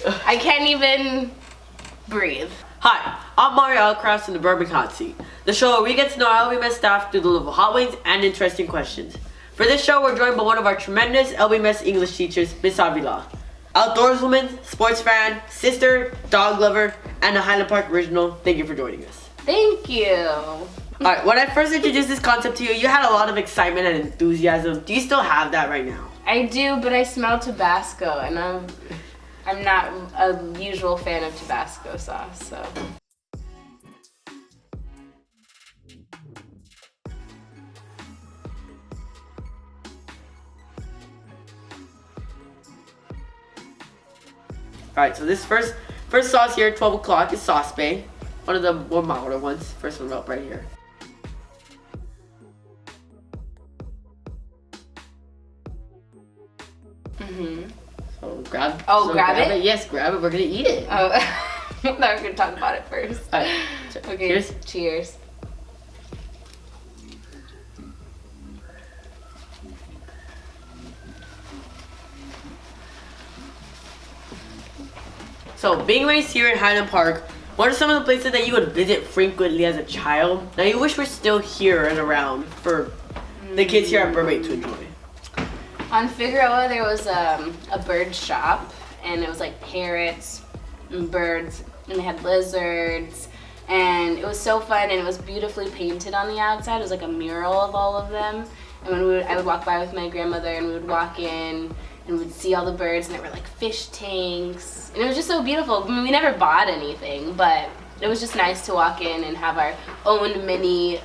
I can't even breathe. Hi, I'm Mario Outcross in the Bourbon Hot Seat, the show where we get to know our LBMS staff through the little hot wings and interesting questions. For this show, we're joined by one of our tremendous LBMS English teachers, Miss Avila. Outdoorswoman, sports fan, sister, dog lover, and a Highland Park original. Thank you for joining us. Thank you. Alright, when I first introduced this concept to you, you had a lot of excitement and enthusiasm. Do you still have that right now? I do, but I smell Tabasco, and I'm not a usual fan of Tabasco sauce, so. Alright, so this first sauce here, 12 o'clock, is Sauce Bay. One of the more milder ones. First one up right here. So grab it? Yes, grab it. We're gonna eat it. Oh, I thought we were gonna talk about it first. Alright. Okay. Cheers. Cheers. So, being raised here in Highland Park, what are some of the places that you would visit frequently as a child? Now, you wish we're still here and around for the kids here at Burbank to enjoy. On Figueroa, there was a bird shop, and it was like parrots and birds, and they had lizards, and it was so fun, and it was beautifully painted on the outside. It was like a mural of all of them, and when I would walk by with my grandmother, and we would walk in, and we'd see all the birds, and there were like fish tanks, and it was just so beautiful. I mean, we never bought anything, but it was just nice to walk in and have our own mini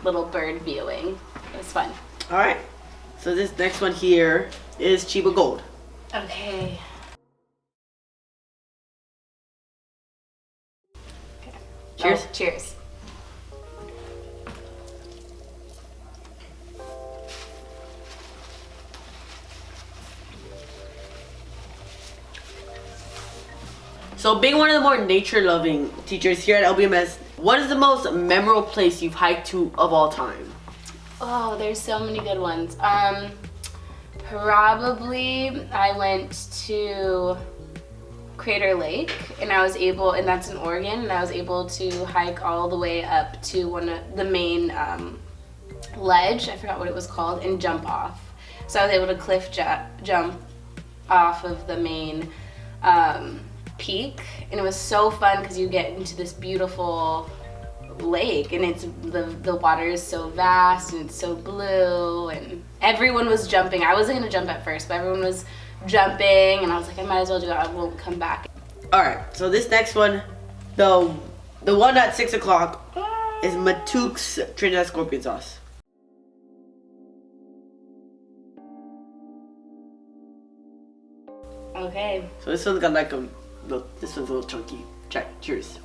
little bird viewing. It was fun. All right. So this next one here is Chiba Gold. Okay. Cheers. Oh, cheers. So being one of the more nature-loving teachers here at LBMS, what is the most memorable place you've hiked to of all time? Oh, there's so many good ones. Probably I went to Crater Lake, and that's in Oregon, and I was able to hike all the way up to one of the main ledge, I forgot what it was called, and jump off. So I was able to cliff jump off of the main peak, and it was so fun because you get into this beautiful lake, and the water is so vast and it's so blue, and everyone was jumping. I wasn't gonna jump at first, but everyone was jumping, and I was like, I might as well do it. I won't come back. All right, so this next one, the one at 6 o'clock is Matook's Trinidad Scorpion Sauce. Okay. So this one's got like this one's a little chunky. Cheers.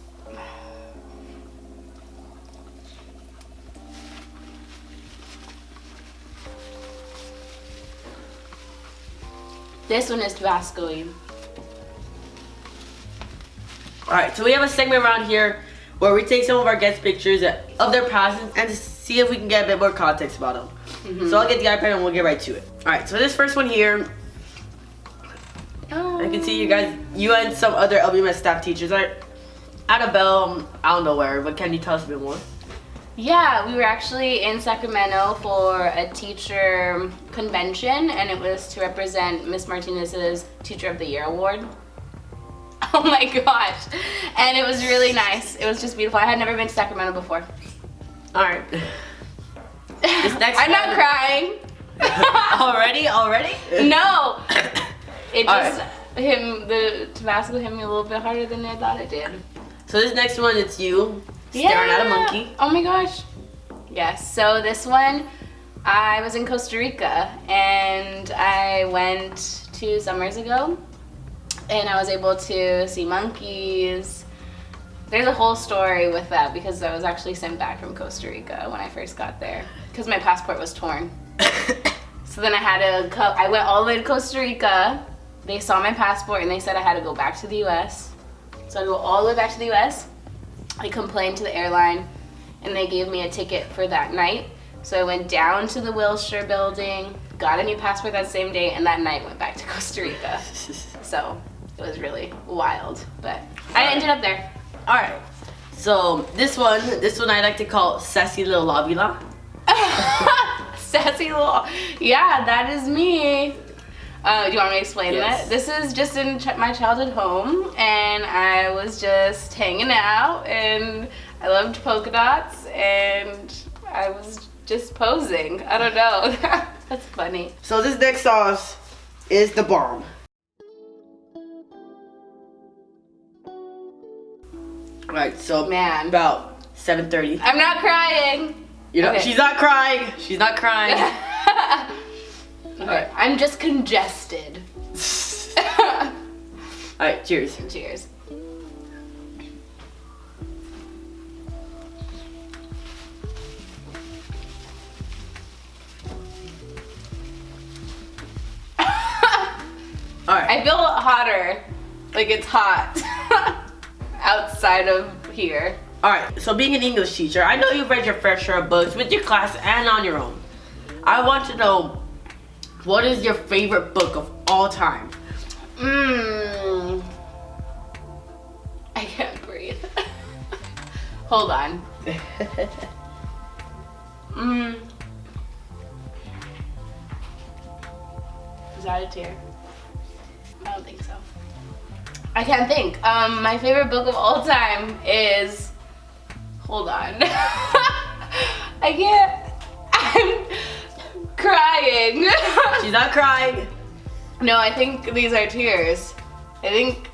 This one is Tabasco-y. Alright, so we have a segment around here where we take some of our guest pictures of their past and to see if we can get a bit more context about them. So I'll get the iPad and we'll get right to it. Alright, so this first one here, I can see you and some other LBMS staff teachers are at a bell, I don't know where, but can you tell us a bit more? Yeah, we were actually in Sacramento for a teacher convention, and it was to represent Miss Martinez's Teacher of the Year award. Oh my gosh. And it was really nice. It was just beautiful. I had never been to Sacramento before. Alright. This next I'm not crying. Already? No. It just the Tabasco hit me a little bit harder than I thought it did. So this next one, it's you staring at a monkey. Oh my gosh. Yes. So this one, I was in Costa Rica, and I went 2 summers ago, and I was able to see monkeys. There's a whole story with that because I was actually sent back from Costa Rica when I first got there because my passport was torn. So then I went all the way to Costa Rica. They saw my passport and they said I had to go back to the US. So I go all the way back to the US. I complained to the airline and they gave me a ticket for that night. So I went down to the Wilshire building, got a new passport that same day, and that night went back to Costa Rica. So it was really wild. But I ended up there. All right. So this one I like to call Sassy Little Avila. Sassy little, yeah, that is me. Do you want me to explain Yes. that? This is just in my childhood home, and I was just hanging out, and I loved polka dots, and I was just posing. I don't know. That's funny. So this next sauce is the bomb. All right. So Man. about 7:30. I'm not crying. You know, Okay. she's not crying. She's not crying. Okay, I'm just congested. All right. Cheers. Cheers. All right. I feel hotter. Like it's hot outside of here. All right. So being an English teacher, I know you've read your fair share of books with your class and on your own. I want to know, what is your favorite book of all time? I can't breathe. Hold on. Is that a tear? I don't think so. I can't think. My favorite book of all time is. Hold on. I can't. I'm crying. She's not crying. No, I think these are tears. I think.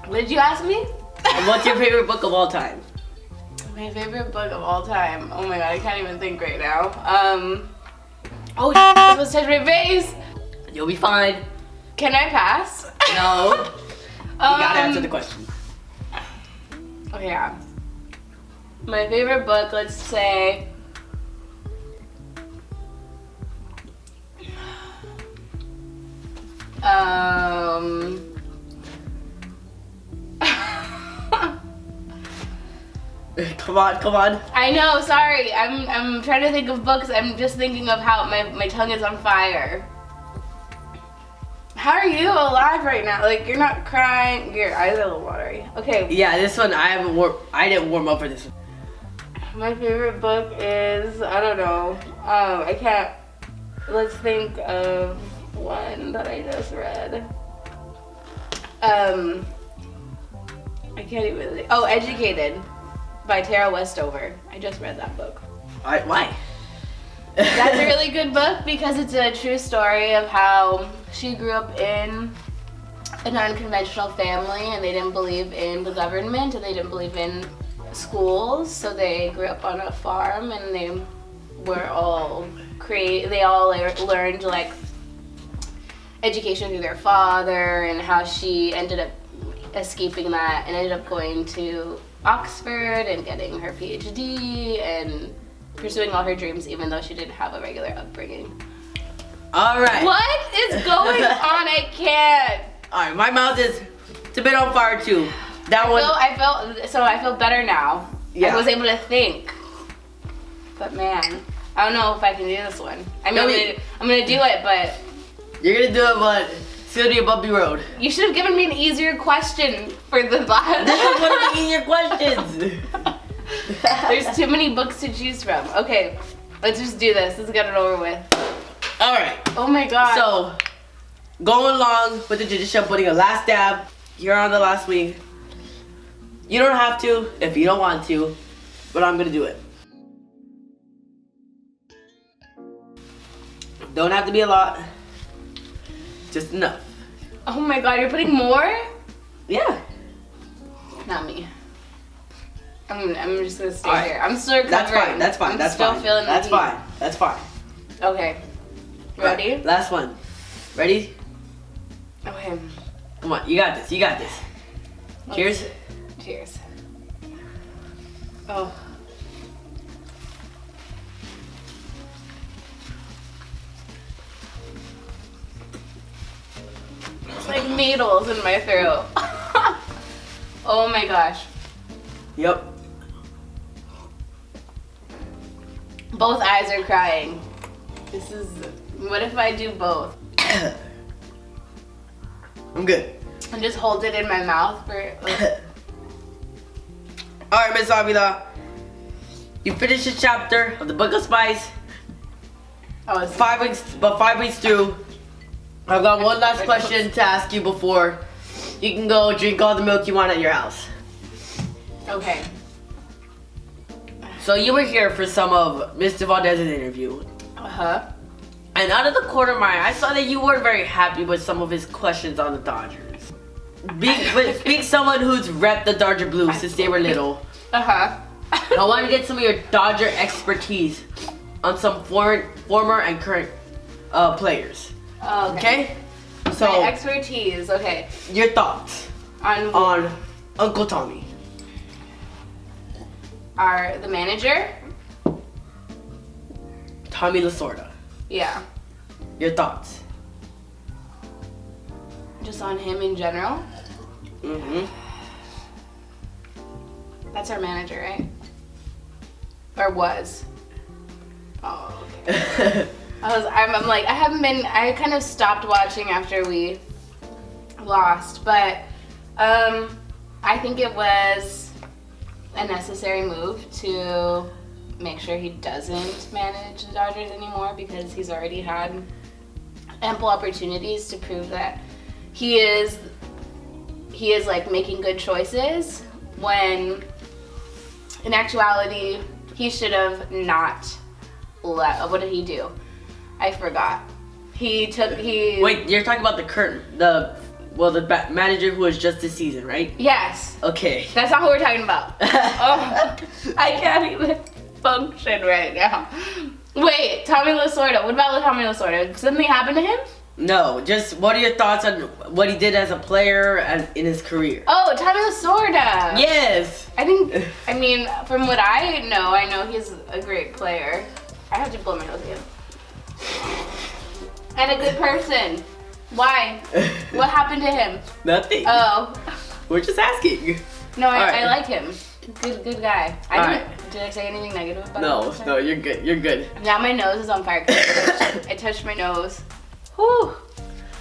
What did you ask me? What's your favorite book of all time? My favorite book of all time. Oh my god, I can't even think right now. Oh, this was touch my face. You'll be fine. Can I pass? No. You gotta answer the question. Okay, yeah. My favorite book, let's say. Come on, come on. I know, sorry. I'm trying to think of books. I'm just thinking of how my tongue is on fire. How are you alive right now? Like, you're not crying. Your eyes are a little watery. Okay. Yeah, this one I didn't warm up for this one. My favorite book is, I don't know. I can't. Let's think of one that I just read. I can't even think. Oh, Educated by Tara Westover. I just read that book. Why? That's a really good book because it's a true story of how she grew up in an unconventional family, and they didn't believe in the government, and they didn't believe in schools, so they grew up on a farm, and they all learned like education through their father, and how she ended up escaping that and ended up going to Oxford and getting her PhD and pursuing all her dreams, even though she didn't have a regular upbringing. All right. What is going on? I can't. All right, my mouth is a bit on fire too. That one. I feel better now. Yeah. I was able to think. But man, I don't know if I can do this one. I mean, I'm gonna do it, but You're gonna do it, but it's gonna be a bumpy road. you should have given me an easier question for the last. This is one of the easier questions. There's too many books to choose from. Okay, let's just do this. Let's get it over with. All right. Oh my god. So, going along with the tradition of putting a last dab here on the last week. You don't have to if you don't want to, but I'm gonna do it. Don't have to be a lot, just enough. Oh my god, you're putting more? Yeah. Not me. I'm just gonna stay All right. here. I'm still recovering. That's fine. I'm That's still fine. feeling the That's heat. fine. That's fine. Okay. Ready? Right, last one. Ready? Okay. Come on, you got this. You got this. Cheers. Cheers. Oh. It's like needles in my throat. Oh my gosh. Yep. Both eyes are crying. This is. What if I do both? I'm good. And just hold it in my mouth for. All right, Miss Avila. You finished the chapter of the Book of Spice. Oh, it's 5 weeks, but 5 weeks through. I've got one last question to ask you before you can go drink all the milk you want at your house. okay. So you were here for some of Mr. Valdez's interview. Uh-huh. And out of the corner of my eye, I saw that you weren't very happy with some of his questions on the Dodgers. Being someone who's repped the Dodger Blues since they were little, Uh-huh. I want to get some of your Dodger expertise on some former and current players. Okay? So, my expertise, okay. your thoughts on Uncle Tommy. Are the manager? Tommy Lasorda. Yeah. Your thoughts. Just on him in general? Mm-hmm. That's our manager, right? Or was. Oh, okay. I'm like, I kind of stopped watching after we lost, but I think it was a necessary move to make sure he doesn't manage the Dodgers anymore, because he's already had ample opportunities to prove that he is like making good choices, when in actuality he should have not what did he do? I forgot. Wait, you're talking about the manager who was just this season, right? Yes. Okay. That's not who we're talking about. Oh, I can't even function right now. Wait, Tommy Lasorda. What about Tommy Lasorda? Did something happen to him? No, just what are your thoughts on what he did as a player and in his career? Oh, Tommy Lasorda. Yes. I mean, from what I know he's a great player. I have to blow my nose again. And a good person. Why? What happened to him? Nothing. Oh. We're just asking. No, Right. I like him. Good guy. Did I say anything negative about him? No, you're good. You're good. Now my nose is on fire. I touched my nose. Whew.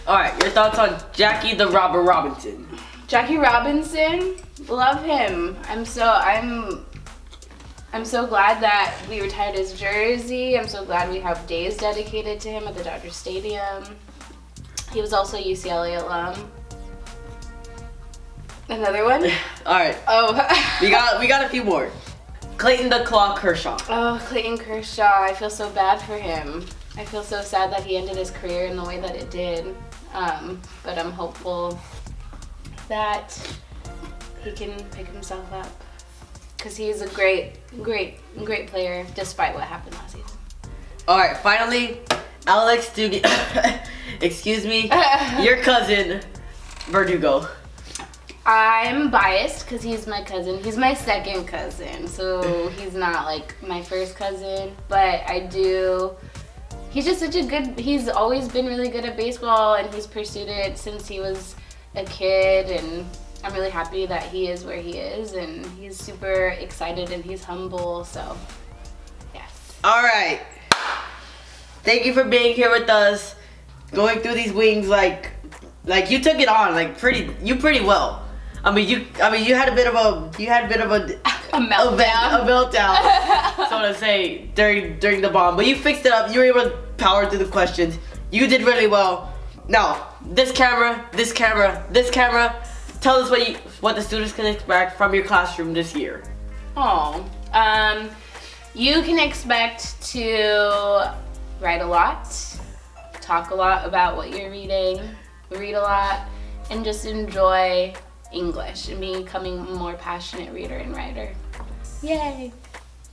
All right, your thoughts on Jackie the Robber Robinson? Jackie Robinson, love him. I'm so glad that we retired his jersey. I'm so glad we have days dedicated to him at the Dodger Stadium. He was also a UCLA alum. Another one? All right. Oh. we got a few more. Clayton the Claw Kershaw. Oh, Clayton Kershaw. I feel so bad for him. I feel so sad that he ended his career in the way that it did. But I'm hopeful that he can pick himself up, because he's a great player despite what happened last season. All right, finally, Alex Dugan. Excuse me, your cousin, Verdugo. I'm biased because he's my cousin. He's my second cousin, so he's not like my first cousin. But he's just he's always been really good at baseball, and he's pursued it since he was a kid, and I'm really happy that he is where he is, and he's super excited and he's humble, so yes. All right. Thank you for being here with us, going through these wings like you took it on pretty well. I mean you had a bit of a meltdown. A meltdown, so to say, during the bomb, but you fixed it up. You were able to power through the questions. You did really well. Now, this camera. Tell us what the students can expect from your classroom this year. You can expect to write a lot, talk a lot about what you're reading, read a lot, and just enjoy English and becoming a more passionate reader and writer. Yay!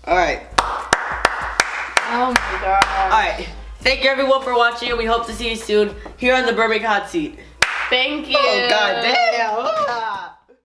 All right. Oh my god. All right. Thank you everyone for watching, and we hope to see you soon here on the Birmingham Hot Seat. Thank you. Oh god damn.